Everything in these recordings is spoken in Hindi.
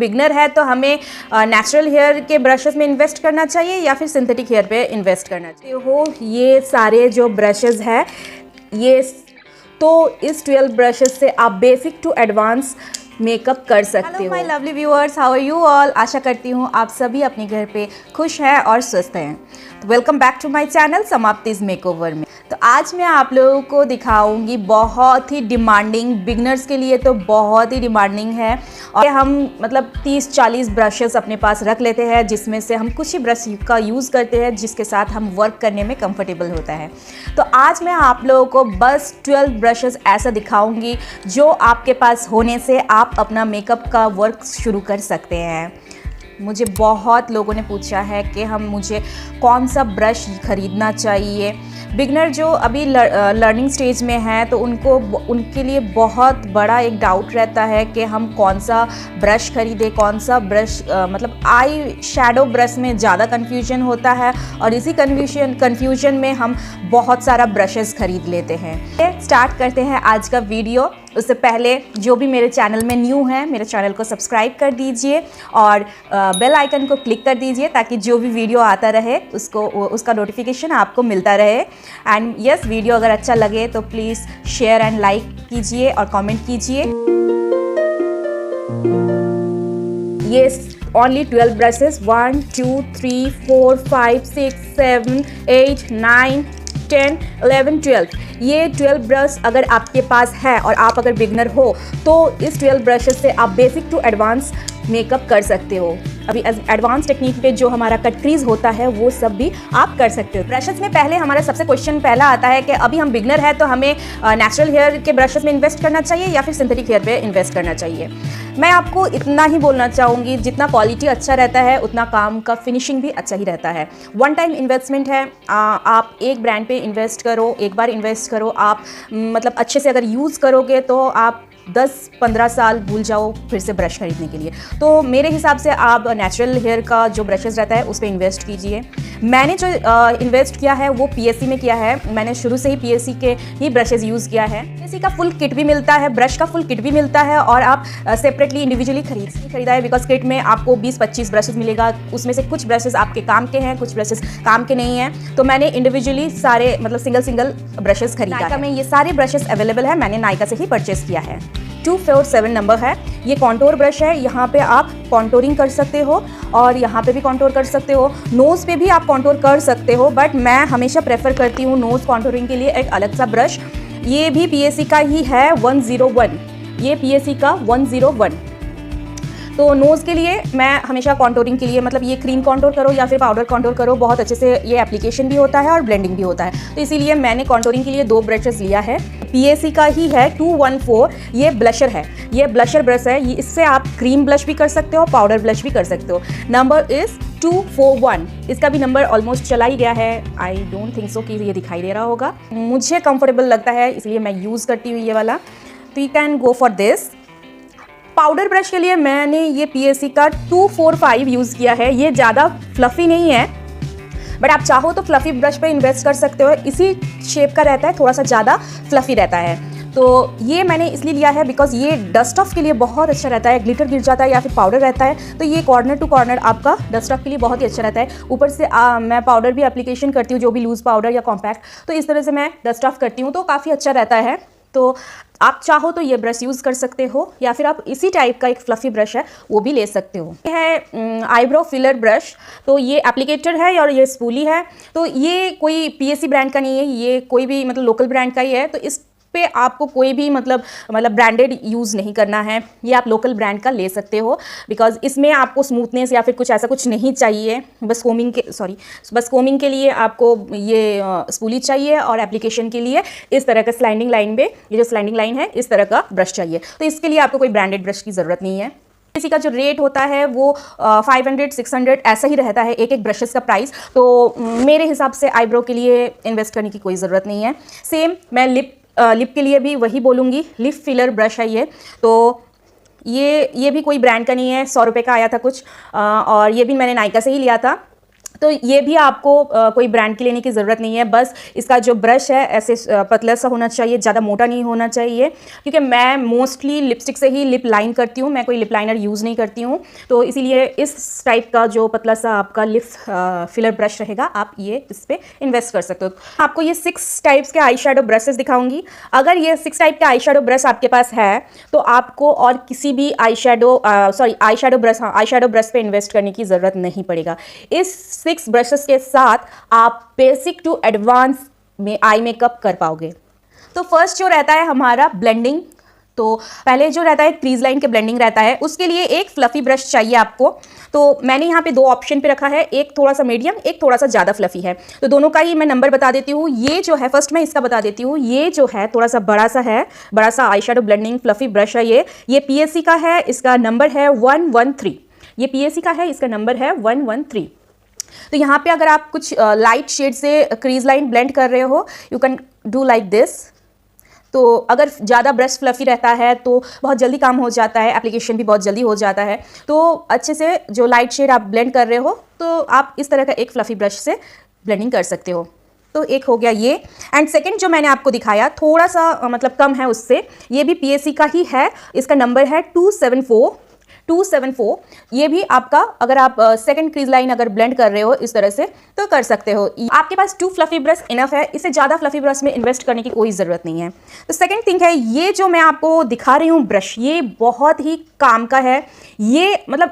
बिगनर है तो हमें नेचुरल हेयर के ब्रशेस में इन्वेस्ट करना चाहिए या फिर सिंथेटिक हेयर पे इन्वेस्ट करना चाहिए हो। ये सारे जो ब्रशेस हैं ये तो इस 12 ब्रशेस से आप बेसिक टू एडवांस मेकअप कर सकते हो। Hello my lovely viewers, how are you all. आशा करती हूँ आप सभी अपने घर पे खुश हैं और स्वस्थ हैं। तो welcome back to my channel समाप्तिज मेकओवर में। तो आज मैं आप लोगों को दिखाऊंगी बहुत ही डिमांडिंग, बिगनर्स के लिए तो बहुत ही डिमांडिंग है। और हम मतलब 30-40 ब्रशेस अपने पास रख लेते हैं जिसमें से हम कुछ ही ब्रश का यूज़ करते हैं जिसके साथ हम वर्क करने में कंफर्टेबल होता है। तो आज मैं आप लोगों को बस 12 ब्रशेस ऐसा दिखाऊंगी जो आपके पास होने से आप अपना मेकअप का वर्क शुरू कर सकते हैं। मुझे बहुत लोगों ने पूछा है कि मुझे कौन सा ब्रश ख़रीदना चाहिए। बिगनर जो अभी लर्निंग स्टेज में है तो उनके लिए बहुत बड़ा एक डाउट रहता है कि हम कौन सा ब्रश खरीदें, कौन सा ब्रश मतलब आई शैडो ब्रश में ज़्यादा कन्फ्यूजन होता है और इसी कन्फ्यूजन में हम बहुत सारा ब्रशेस खरीद लेते हैं। स्टार्ट करते हैं आज का वीडियो। उससे पहले जो भी मेरे चैनल में न्यू है मेरे चैनल को सब्सक्राइब कर दीजिए और बेल आइकन को क्लिक कर दीजिए ताकि जो भी वीडियो आता रहे उसका नोटिफिकेशन आपको मिलता रहे। एंड यस, वीडियो अगर अच्छा लगे तो प्लीज़ शेयर एंड लाइक कीजिए और कमेंट कीजिए। ये ओनली 12 ब्रशेस 1 2 3 4 5 6 7 8 9 10 11 12 ये 12 ब्रश अगर आपके पास है और आप अगर बिगनर हो तो इस 12 ब्रशेस से आप बेसिक टू एडवांस मेकअप कर सकते हो। अभी एडवांस टेक्निक पे जो हमारा कट क्रीज होता है वो सब भी आप कर सकते हो। ब्रशेस में पहले हमारा सबसे क्वेश्चन पहला आता है कि अभी हम बिगनर है तो हमें नेचुरल हेयर के ब्रशेस में इन्वेस्ट करना चाहिए या फिर सिंथेटिक हेयर पे इन्वेस्ट करना चाहिए। मैं आपको इतना ही बोलना चाहूँगी, जितना क्वालिटी अच्छा रहता है उतना काम का फिनिशिंग भी अच्छा ही रहता है। वन टाइम इन्वेस्टमेंट है। आप एक ब्रांड पे इन्वेस्ट करो, एक बार इन्वेस्ट करो, आप मतलब अच्छे से अगर यूज़ करोगे तो आप 10-15 साल भूल जाओ फिर से ब्रश खरीदने के लिए। तो मेरे हिसाब से आप नेचुरल हेयर का जो ब्रशेस रहता है उस पर इन्वेस्ट कीजिए। मैंने जो इन्वेस्ट किया है वो पीएससी में किया है। मैंने शुरू से ही पीएससी के ही ब्रशेस यूज़ किया है। पीएससी का फुल किट भी मिलता है, ब्रश का फुल किट भी मिलता है और आप सेपरेटली इंडिविजुअली खरीदा है बिकॉज किट में आपको 20-25 ब्रशेस मिलेगा। उसमें से कुछ ब्रशेस आपके काम के हैं, कुछ ब्रशेस काम के नहीं हैं। तो मैंने इंडिविजुअली सारे मतलब सिंगल ब्रशेस खरीदा। नायका में ये सारे ब्रशेस अवेलेबल है, मैंने नायका से ही परचेस किया है। 247 नंबर है। ये कॉन्टोर ब्रश है। यहाँ पे आप कॉन्टोरिंग कर सकते हो और यहाँ पे भी कॉन्टोर कर सकते हो, नोज़ पे भी आप कॉन्टोर कर सकते हो। बट मैं हमेशा प्रेफर करती हूँ नोज़ कॉन्टोरिंग के लिए एक अलग सा ब्रश। ये भी पीएससी का ही है 101। ये पीएससी का 101। तो नोज़ के लिए मैं हमेशा कॉन्टोरिंग के लिए मतलब ये क्रीम कॉन्टोर करो या फिर पाउडर कॉन्टोर करो, बहुत अच्छे से ये एप्लीकेशन भी होता है और ब्लेंडिंग भी होता है। तो इसीलिए मैंने कॉन्टोरिंग के लिए 2 ब्रशेस लिया है। पीएससी का ही है 214। ये ब्लशर है, ये ब्लशर ब्रश है। ये इससे आप क्रीम ब्लश भी कर सकते हो, पाउडर ब्लश भी कर सकते हो। Number is 241। इसका भी नंबर ऑलमोस्ट चला ही गया है। आई डोंट थिंक सो कि ये दिखाई दे रहा होगा। मुझे कंफर्टेबल लगता है इसलिए मैं यूज़ करती हूँ ये वाला। तो you can go for this. Powder brush के लिए मैंने ये पीएससी का 245 यूज़ किया है। ये ज़्यादा फ्लफ़ी नहीं है बट आप चाहो तो फ्लफ़ी ब्रश पे इन्वेस्ट कर सकते हो। इसी शेप का रहता है, थोड़ा सा ज़्यादा फ्लफ़ी रहता है। तो ये मैंने इसलिए लिया है बिकॉज ये डस्ट ऑफ के लिए बहुत अच्छा रहता है। ग्लिटर गिर जाता है या फिर पाउडर रहता है तो ये कॉर्नर टू कॉर्नर आपका डस्ट ऑफ के लिए बहुत ही अच्छा रहता है। ऊपर से मैं पाउडर भी एप्लीकेशन करती हूँ, जो भी लूज़ पाउडर या कॉम्पैक्ट, तो इस तरह से मैं डस्ट ऑफ करती हूँ तो काफ़ी अच्छा रहता है। तो आप चाहो तो ये ब्रश यूज़ कर सकते हो या फिर आप इसी टाइप का एक फ्लफ़ी ब्रश है वो भी ले सकते हो। ये है आईब्रो फिलर ब्रश। तो ये एप्लीकेटर है और ये स्पूली है। तो ये कोई पीएससी ब्रांड का नहीं है, ये कोई भी मतलब लोकल ब्रांड का ही है। तो इस पे आपको कोई भी मतलब ब्रांडेड यूज़ नहीं करना है। ये आप लोकल ब्रांड का ले सकते हो बिकॉज इसमें आपको स्मूथनेस या फिर कुछ ऐसा कुछ नहीं चाहिए। बस कोमिंग के लिए आपको ये स्पूली चाहिए और एप्लीकेशन के लिए इस तरह का स्लाइडिंग लाइन पे, ये जो स्लाइडिंग लाइन है इस तरह का ब्रश चाहिए। तो इसके लिए आपको कोई ब्रांडेड ब्रश की ज़रूरत नहीं है। किसी का जो रेट होता है वो 500-600 ऐसा ही रहता है एक ब्रशेस का प्राइस। तो मेरे हिसाब से आईब्रो के लिए इन्वेस्ट करने की कोई ज़रूरत नहीं है। सेम मैं लिप के लिए भी वही बोलूँगी। लिप फिलर ब्रश है ये। तो ये भी कोई ब्रांड का नहीं है, 100 रुपये का आया था कुछ और ये भी मैंने नायका से ही लिया था। तो ये भी आपको कोई ब्रांड की लेने की ज़रूरत नहीं है। बस इसका जो ब्रश है ऐसे पतला सा होना चाहिए, ज़्यादा मोटा नहीं होना चाहिए, क्योंकि मैं मोस्टली लिपस्टिक से ही लिप लाइन करती हूँ, मैं कोई लिप लाइनर यूज़ नहीं करती हूँ। तो इसीलिए इस टाइप का जो पतला सा आपका लिप फिलर ब्रश रहेगा, आप ये इस पर इन्वेस्ट कर सकते हो। आपको ये 6 टाइप्स के आई शेडो ब्रशेस दिखाऊंगी। अगर ये 6 टाइप के आई शेडो ब्रश आपके पास है तो आपको और किसी भी आई शेडो ब्रश पे इन्वेस्ट करने की ज़रूरत नहीं पड़ेगा। इस 6 ब्रशेस के साथ आप बेसिक टू एडवांस में आई मेकअप कर पाओगे। तो फर्स्ट जो रहता है हमारा ब्लेंडिंग। तो पहले जो रहता है क्रीज लाइन के ब्लेंडिंग रहता है, उसके लिए एक फ्लफी ब्रश चाहिए आपको। तो मैंने यहाँ पे 2 ऑप्शन पे रखा है, एक थोड़ा सा मीडियम, एक थोड़ा सा ज़्यादा फ्लफी है। तो दोनों का ही मैं नंबर बता देती हूँ। ये जो है फर्स्ट मैं इसका बता देती हूँ। ये जो है थोड़ा सा बड़ा सा है, बड़ा सा eye shadow blending fluffy brush है। ये PSC का है, इसका नंबर है 113। ये PSC का है, इसका नंबर है 113। तो यहाँ पे अगर आप कुछ लाइट शेड से क्रीज लाइन ब्लेंड कर रहे हो, you can do like this. तो अगर ज़्यादा ब्रश फ्लफी रहता है तो बहुत जल्दी काम हो जाता है, एप्लीकेशन भी बहुत जल्दी हो जाता है। तो अच्छे से जो लाइट शेड आप ब्लेंड कर रहे हो तो आप इस तरह का एक फ्लफी ब्रश से ब्लेंडिंग कर सकते हो। तो एक हो गया ये। एंड सेकंड जो मैंने आपको दिखाया थोड़ा सा मतलब कम है उससे, ये भी PSC का ही है, इसका नंबर है 274। ये भी आपका अगर आप सेकंड क्रीज लाइन अगर ब्लेंड कर रहे हो इस तरह से तो कर सकते हो। आपके पास 2 फ्लफी ब्रश इनफ है, इससे ज़्यादा फ्लफी ब्रश में इन्वेस्ट करने की कोई ज़रूरत नहीं है। तो सेकंड थिंग है, ये जो मैं आपको दिखा रही हूँ ब्रश, ये बहुत ही काम का है। ये मतलब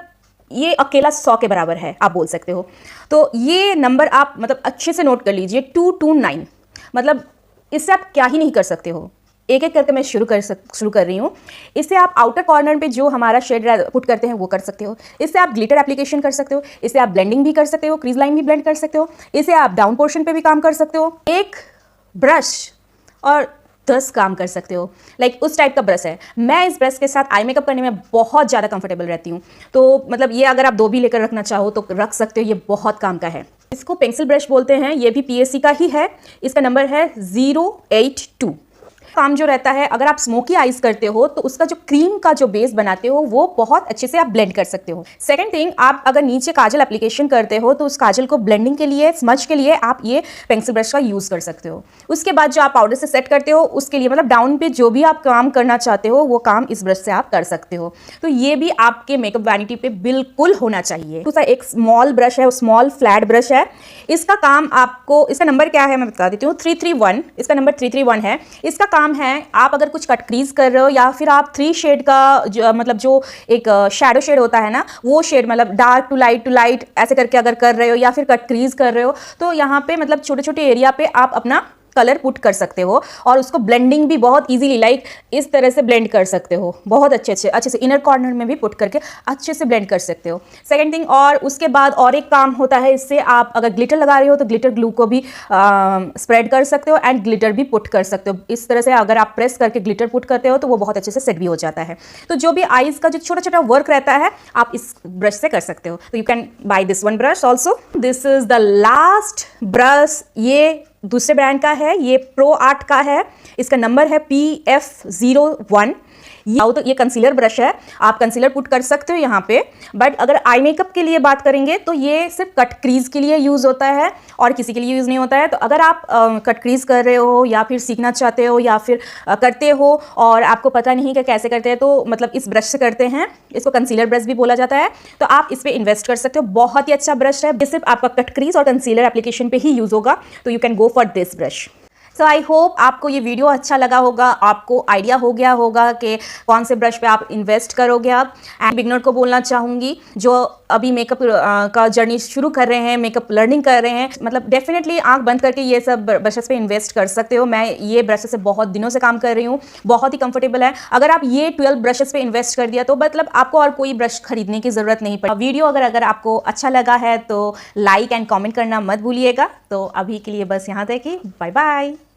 ये अकेला 100 के बराबर है, आप बोल सकते हो। तो ये नंबर आप मतलब अच्छे से नोट कर लीजिए, 229। मतलब इससे आप क्या ही नहीं कर सकते हो। एक एक करके मैं शुरू कर रही हूँ। इससे आप आउटर कॉर्नर पे जो हमारा शेड पुट करते हैं वो कर सकते हो। इससे आप ग्लिटर एप्लीकेशन कर सकते हो। इससे आप ब्लेंडिंग भी कर सकते हो, क्रीज लाइन भी ब्लेंड कर सकते हो। इससे आप डाउन पोर्शन पे भी काम कर सकते हो। एक ब्रश और 10 काम कर सकते हो। लाइक उस टाइप का ब्रश है। मैं इस ब्रश के साथ आई मेकअप करने में बहुत ज़्यादा कंफर्टेबल रहती हूँ। तो मतलब ये अगर आप 2 भी लेकर रखना चाहो तो रख सकते हो, ये बहुत काम का है। इसको पेंसिल ब्रश बोलते हैं, ये भी PSC का ही है, इसका नंबर है 082। काम जो रहता है, अगर आप स्मोकी आईज करते हो तो उसका जो क्रीम का जो बेस बनाते हो वो बहुत अच्छे से आप ब्लेंड कर सकते हो। सेकंड थिंग, आप अगर नीचे काजल एप्लीकेशन करते हो तो उस काजल को ब्लेंडिंग के लिए, स्मज के लिए आप ये पेंसिल ब्रश का यूज़ कर सकते हो। उसके बाद जो आप पाउडर से सेट करते हो उसके लिए मतलब डाउन पे जो भी आप काम करना चाहते हो वो काम इस ब्रश से आप कर सकते हो। तो ये भी आपके मेकअप वैनिटी पे बिल्कुल होना चाहिए। दूसरा एक स्मॉल ब्रश है, स्मॉल फ्लैट ब्रश है। इसका काम आपको, इसका नंबर क्या है मैं बता देती हूँ, 331। इसका नंबर 331 है। इसका काम है, आप अगर कुछ कट क्रीज कर रहे हो या फिर आप 3 शेड का मतलब जो एक शैडो शेड होता है ना, वो शेड मतलब डार्क टू लाइट ऐसे करके अगर कर रहे हो या फिर कट क्रीज कर रहे हो तो यहाँ पे मतलब छोटे छोटे एरिया पे आप अपना कलर पुट कर सकते हो और उसको ब्लेंडिंग भी बहुत इजीली लाइक इस तरह से ब्लेंड कर सकते हो। बहुत अच्छे से इनर कॉर्नर में भी पुट करके अच्छे से ब्लेंड कर सकते हो। सेकंड थिंग, और उसके बाद और एक काम होता है, इससे आप अगर ग्लिटर लगा रहे हो तो ग्लिटर ग्लू को भी स्प्रेड कर सकते हो एंड ग्लिटर भी पुट कर सकते हो। इस तरह से अगर आप प्रेस करके ग्लिटर पुट करते हो तो वो बहुत अच्छे से सेट भी हो जाता है। तो जो भी आईज का जो छोटा छोटा वर्क रहता है आप इस ब्रश से कर सकते हो। तो you can by this one brush also. This is the last brush. ये दूसरे ब्रांड का है, ये प्रो आर्ट का है। इसका नंबर है PF01। तो ये कंसीलर ब्रश है, आप कंसीलर पुट कर सकते हो यहाँ पे। बट अगर आई मेकअप के लिए बात करेंगे तो ये सिर्फ कट क्रीज के लिए यूज़ होता है और किसी के लिए यूज़ नहीं होता है। तो अगर आप कट क्रीज कर रहे हो या फिर सीखना चाहते हो या फिर करते हो और आपको पता नहीं कि कैसे करते हैं तो मतलब इस ब्रश से करते हैं, इसको कंसीलर ब्रश भी बोला जाता है, तो आप इस पर इन्वेस्ट कर सकते हो। बहुत ही अच्छा ब्रश है, सिर्फ आपका कट क्रीज और कंसीलर एप्लीकेशन पे ही यूज़ होगा। तो you can go for this brush. So I hope आपको ये वीडियो अच्छा लगा होगा, आपको आइडिया हो गया होगा कि कौन से ब्रश पे आप इन्वेस्ट करोगे आप। एंड बिगनर को बोलना चाहूँगी जो अभी मेकअप का जर्नी शुरू कर रहे हैं, मेकअप लर्निंग कर रहे हैं, मतलब डेफिनेटली आंख बंद करके ये सब ब्रशेस पे इन्वेस्ट कर सकते हो। मैं ये ब्रशेस से बहुत दिनों से काम कर रही हूँ, बहुत ही कंफर्टेबल है। अगर आप ये 12 ब्रशेस पे इन्वेस्ट कर दिया तो मतलब आपको और कोई ब्रश खरीदने की ज़रूरत नहीं पड़ी। वीडियो अगर आपको अच्छा लगा है तो लाइक एंड कॉमेंट करना मत भूलिएगा। तो अभी के लिए बस यहाँ तक ही, बाय बाय।